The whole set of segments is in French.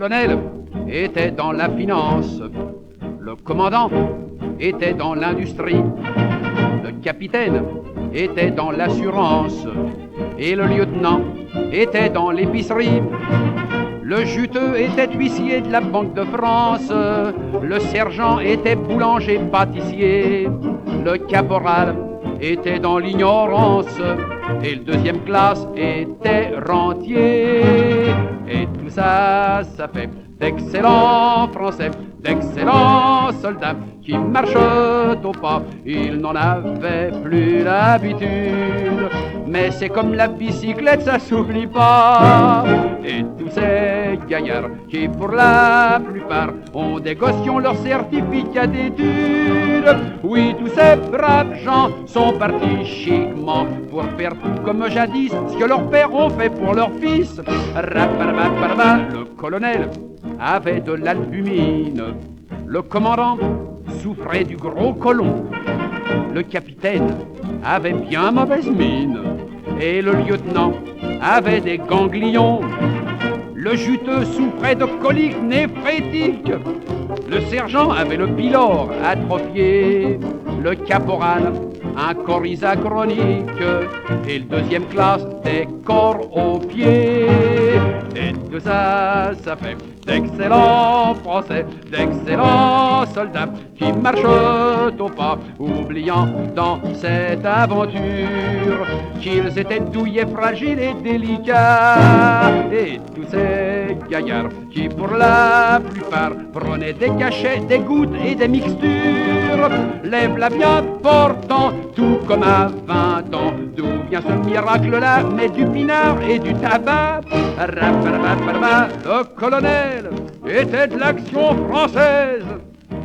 colonel était dans la finance, le commandant était dans l'industrie, le capitaine était dans l'assurance et le lieutenant était dans l'épicerie. Le juteux était huissier de la Banque de France, le sergent était boulanger-pâtissier, le caporal était dans l'ignorance et le deuxième classe était rentier. Et tout ça, ça fait d'excellents Français, d'excellents soldats qui marchent au pas. Ils n'en avaient plus l'habitude, mais c'est comme la bicyclette, ça s'oublie pas. Et tous ces gaillards qui pour la plupart ont des gossions leur certificat d'études. Oui, tous ces braves gens sont partis chiquement pour faire tout comme jadis ce que leurs pères ont fait pour leurs fils. Le colonel avait de l'albumine, le commandant souffrait du gros côlon, le capitaine avait bien mauvaise mine et le lieutenant avait des ganglions. Le juteux souffrait de coliques néphrétiques, le sergent avait le pylore atrophié, le caporal un coryza chronique et le deuxième classe des corps aux pieds. Et tout ça, ça fait d'excellents Français, d'excellents soldats qui marchent au pas, oubliant dans cette aventure qu'ils étaient douillets, fragiles et délicats. Et tous ces gaillards qui pour la plupart prenaient des cachets, des gouttes et des mixtures, lèvent la bien portant tout comme à 20 ans. D'où vient ce miracle-là? Mais du pinard et du tabac. Le colonel était de l'action française,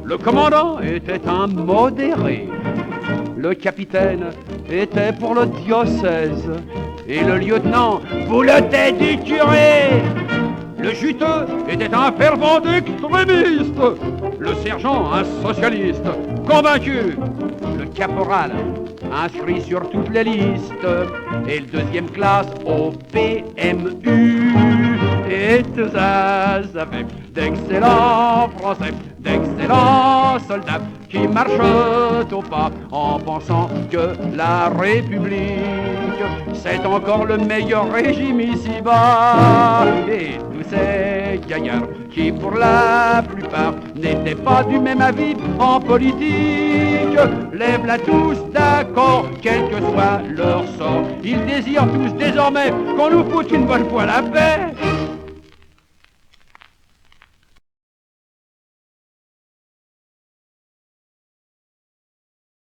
le commandant était un modéré, le capitaine était pour le diocèse et le lieutenant bouletait du curé. Le juteux était un fervent extrémiste, le sergent un socialiste convaincu, le caporal inscrit sur toutes les listes et le deuxième classe au PMU. Et tout ça, ça fait d'excellents Français, d'excellents soldats qui marchent au pas en pensant que la République c'est encore le meilleur régime ici-bas. Et tous ces gaillards qui pour la plupart n'étaient pas du même avis en politique lèvent la tous d'accord, quel que soit leur sort. Ils désirent tous désormais qu'on nous foute une bonne fois la paix.